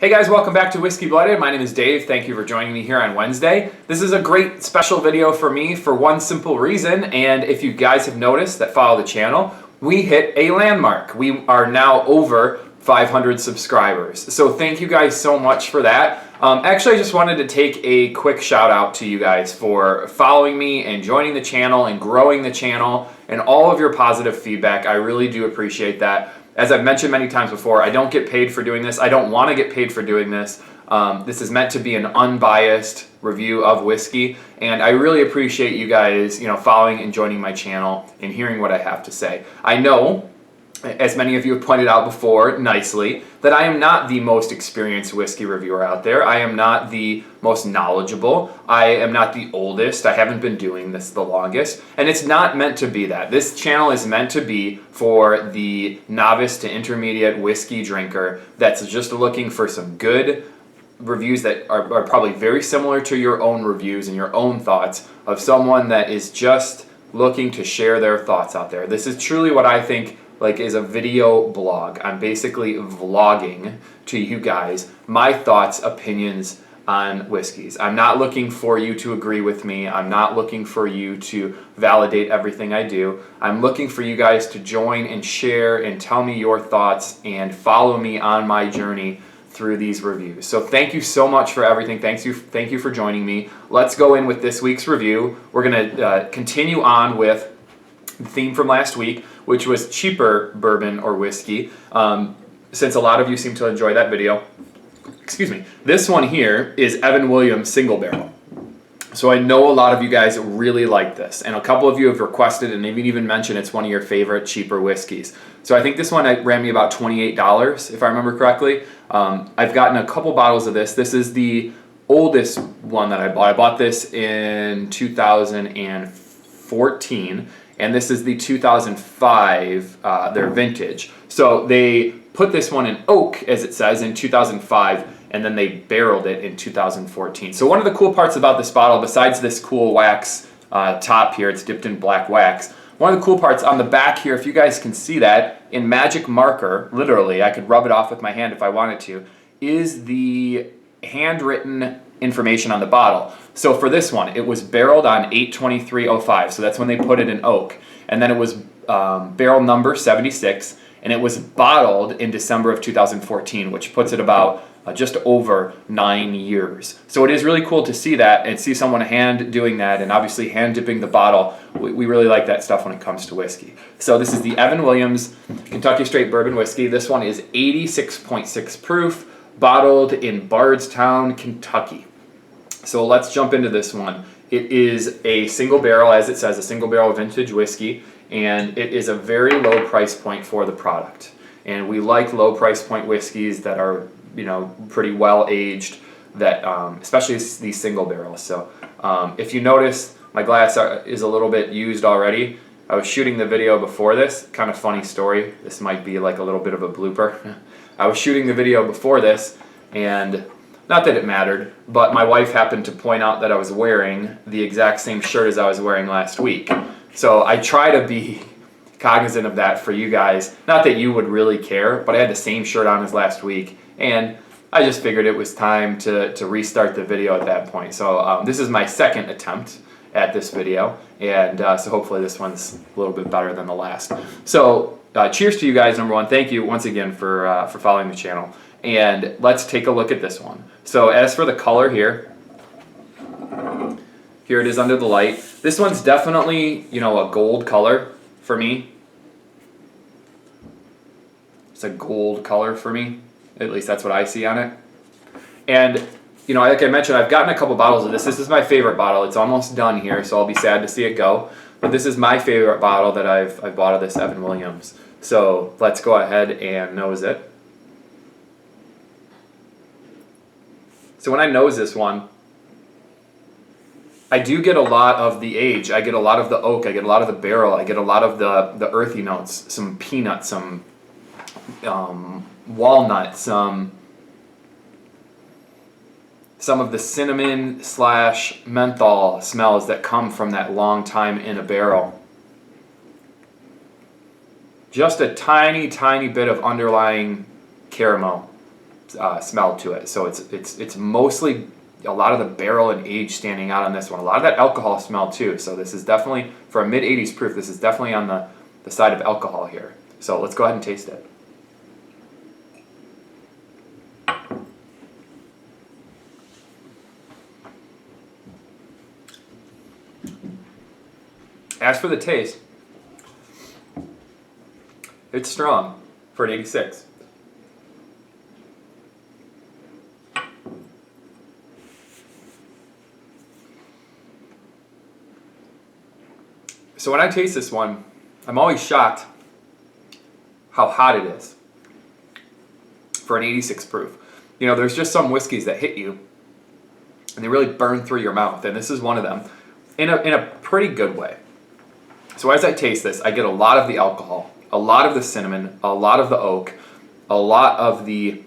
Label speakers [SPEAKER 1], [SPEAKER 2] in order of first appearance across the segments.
[SPEAKER 1] Hey guys, welcome back to Whiskey Blooded. My name is Dave. Thank you for joining me here on Wednesday. This is a great special video for me for one simple reason, and if you guys have noticed that follow the channel, we hit a landmark. We are now over 500 subscribers. So thank you guys so much for that. Actually, I just wanted to take a quick shout out to you guys for following me and joining the channel and growing the channel and all of your positive feedback. I really do appreciate that. As I've mentioned many times before, I don't get paid for doing this. I don't want to get paid for doing this. This is meant to be an unbiased review of whiskey, and I really appreciate you guys, following and joining my channel and hearing what I have to say. I know, as many of you have pointed out before nicely, that I am not the most experienced whiskey reviewer out there. I am not the most knowledgeable. I am not the oldest. I haven't been doing this the longest. And it's not meant to be that. This channel is meant to be for the novice to intermediate whiskey drinker that's just looking for some good reviews that are probably very similar to your own reviews and your own thoughts of someone that is just looking to share their thoughts out there. This is truly what I think is a video blog. I'm basically vlogging to you guys my thoughts, opinions on whiskeys. I'm not looking for you to agree with me. I'm not looking for you to validate everything I do. I'm looking for you guys to join and share and tell me your thoughts and follow me on my journey through these reviews. So thank you so much for everything. Thank you for joining me. Let's go in with this week's review. We're going to continue on with the theme from last week, which was cheaper bourbon or whiskey, since a lot of you seem to enjoy that video. Excuse me. This one here is Evan Williams Single Barrel. So I know a lot of you guys really like this, and a couple of you have requested and even mentioned it's one of your favorite cheaper whiskeys. So I think this one ran me about $28, if I remember correctly. I've gotten a couple bottles of this. This is the oldest one that I bought. I bought this in 2014. And this is the 2005, their vintage. So they put this one in oak, as it says, in 2005, and then they barreled it in 2014. So one of the cool parts about this bottle, besides this cool wax top here, it's dipped in black wax. One of the cool parts on the back here, if you guys can see that, in magic marker, literally, I could rub it off with my hand if I wanted to, is the handwritten information on the bottle. So for this one, it was barreled on 8/23/05, so that's when they put it in oak. And then it was barrel number 76, and it was bottled in December of 2014, which puts it about just over 9 years. So it is really cool to see that and see someone hand doing that, and obviously hand dipping the bottle. We really like that stuff when it comes to whiskey. So this is the Evan Williams Kentucky Straight Bourbon Whiskey. This one is 86.6 proof, bottled in Bardstown, Kentucky. So let's jump into this one. It is a single barrel, as it says, a single barrel vintage whiskey, and it is a very low price point for the product. And we like low price point whiskeys that are, pretty well aged, that especially these single barrels. So if you notice, my glass is a little bit used already. I was shooting the video before this. Kind of funny story. This might be like a little bit of a blooper. I was shooting the video before this, and not that it mattered, but my wife happened to point out that I was wearing the exact same shirt as I was wearing last week. So I try to be cognizant of that for you guys. Not that you would really care, but I had the same shirt on as last week, and I just figured it was time to restart the video at that point. So this is my second attempt at this video, and so hopefully this one's a little bit better than the last. So cheers to you guys, number one. Thank you once again for following the channel. And let's take a look at this one. So as for the color here it is under the light. This one's definitely, a gold color for me. It's a gold color for me. At least that's what I see on it. And, like I mentioned, I've gotten a couple bottles of this. This is my favorite bottle. It's almost done here, so I'll be sad to see it go. But this is my favorite bottle that I've bought of this Evan Williams. So let's go ahead and nose it. So when I nose this one, I do get a lot of the age. I get a lot of the oak. I get a lot of the barrel. I get a lot of the earthy notes, some peanut, some walnut, some of the cinnamon / menthol smells that come from that long time in a barrel. Just a tiny, tiny bit of underlying caramel smell to it. So it's mostly a lot of the barrel and age standing out on this one. A lot of that alcohol smell too. So this is definitely, for a mid-80s proof, this is definitely on the side of alcohol here. So let's go ahead and taste it. As for the taste, it's strong for an 86. So when I taste this one, I'm always shocked how hot it is for an 86 proof. You know, there's just some whiskeys that hit you and they really burn through your mouth, and this is one of them in a pretty good way. So as I taste this, I get a lot of the alcohol, a lot of the cinnamon, a lot of the oak, a lot of the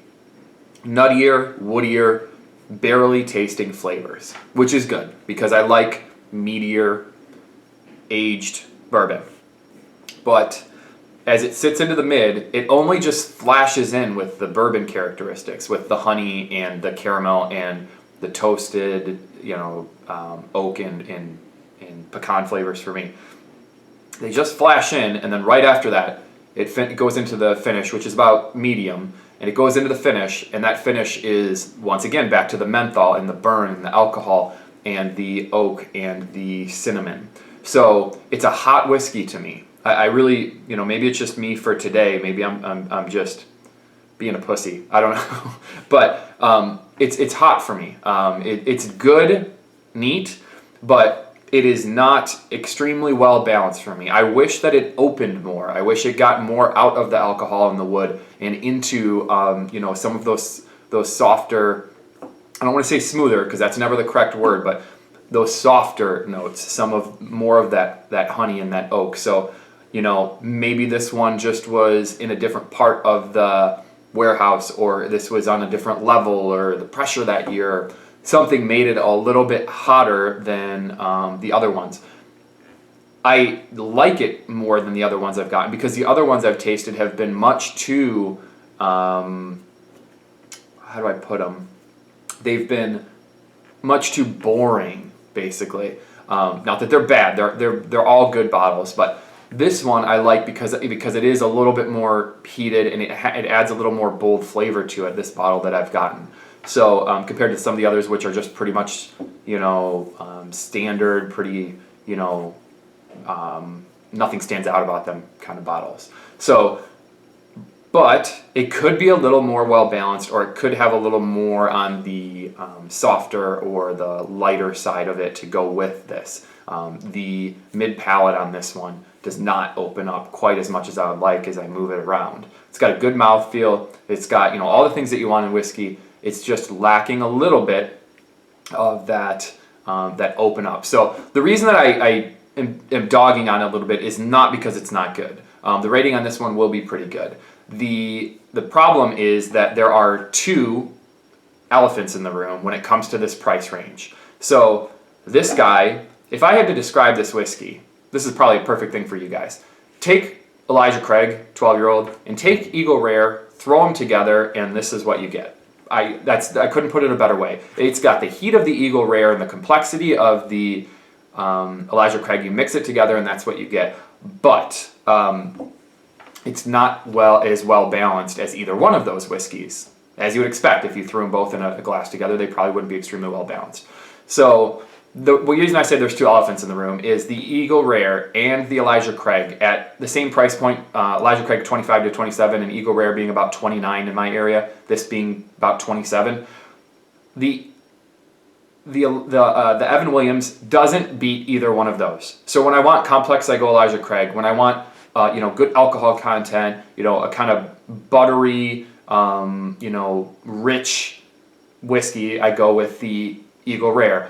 [SPEAKER 1] nuttier, woodier, barrely tasting flavors, which is good because I like meatier, aged bourbon. But as it sits into the mid, it only just flashes in with the bourbon characteristics, with the honey and the caramel and the toasted, oak and pecan flavors for me. They just flash in, and then right after that, it goes into the finish, which is about medium, and it goes into the finish, and that finish is, once again, back to the menthol and the burn and the alcohol and the oak and the cinnamon. So it's a hot whiskey to me. I really, maybe it's just me for today. Maybe I'm just being a pussy. I don't know. But it's hot for me. It's good, neat, but it is not extremely well balanced for me. I wish that it opened more. I wish it got more out of the alcohol and the wood and into some of those softer, I don't want to say smoother because that's never the correct word, but those softer notes, more of that honey and that oak. So, maybe this one just was in a different part of the warehouse, or this was on a different level, or the pressure that year, something made it a little bit hotter than the other ones. I like it more than the other ones I've gotten because the other ones I've tasted have been much too, how do I put them? They've been much too boring, basically. Not that they're bad; they're all good bottles, but this one I like because it is a little bit more heated and it adds a little more bold flavor to it. This bottle that I've gotten. So compared to some of the others, which are just pretty much, standard, pretty, nothing stands out about them kind of bottles. So, but it could be a little more well balanced, or it could have a little more on the softer or the lighter side of it to go with this. The mid palate on this one does not open up quite as much as I would like as I move it around. It's got a good mouthfeel. It's got, all the things that you want in whiskey. It's just lacking a little bit of that open up. So the reason that I am dogging on it a little bit is not because it's not good. The rating on this one will be pretty good. The problem is that there are two elephants in the room when it comes to this price range. So this guy, if I had to describe this whiskey, this is probably a perfect thing for you guys. Take Elijah Craig, 12-year-old, and take Eagle Rare, throw them together, and this is what you get. I couldn't put it a better way. It's got the heat of the Eagle Rare and the complexity of the Elijah Craig. You mix it together, and that's what you get. But it's not as well balanced as either one of those whiskeys, as you would expect. If you threw them both in a glass together, they probably wouldn't be extremely well balanced. So the reason I say there's two elephants in the room is the Eagle Rare and the Elijah Craig at the same price point. Elijah Craig 25 to 27, and Eagle Rare being about 29 in my area. This being about 27. The Evan Williams doesn't beat either one of those. So when I want complex, I go Elijah Craig. When I want good alcohol content, a kind of buttery, rich whiskey, I go with the Eagle Rare.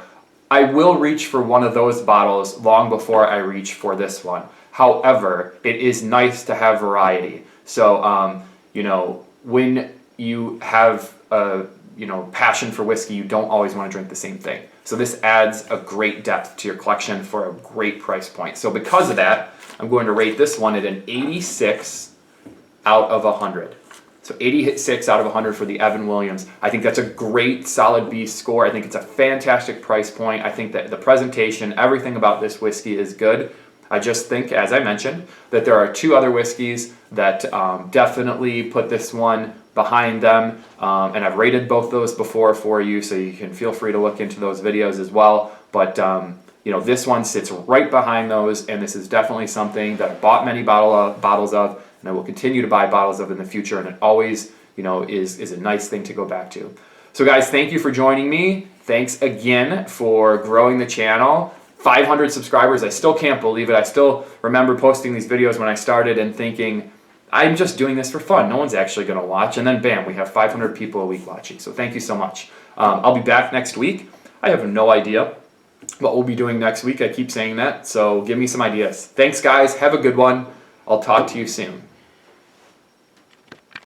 [SPEAKER 1] I will reach for one of those bottles long before I reach for this one. However, it is nice to have variety. So, when you have a passion for whiskey, you don't always want to drink the same thing. So this adds a great depth to your collection for a great price point. So because of that, I'm going to rate this one at an 86 out of 100. So 80 hit 6 out of 100 for the Evan Williams. I think that's a great solid B score. I think it's a fantastic price point. I think that the presentation, everything about this whiskey is good. I just think, as I mentioned, that there are 2 other whiskeys that definitely put this one behind them. And I've rated both those before for you, so you can feel free to look into those videos as well. But this one sits right behind those, and this is definitely something that I bought many bottles of, and I will continue to buy bottles of in the future, and it always, is a nice thing to go back to. So guys, thank you for joining me. Thanks again for growing the channel. 500 subscribers, I still can't believe it. I still remember posting these videos when I started and thinking, I'm just doing this for fun. No one's actually going to watch. And then bam, we have 500 people a week watching. So thank you so much. I'll be back next week. I have no idea what we'll be doing next week. I keep saying that. So give me some ideas. Thanks, guys. Have a good one. I'll talk to you soon.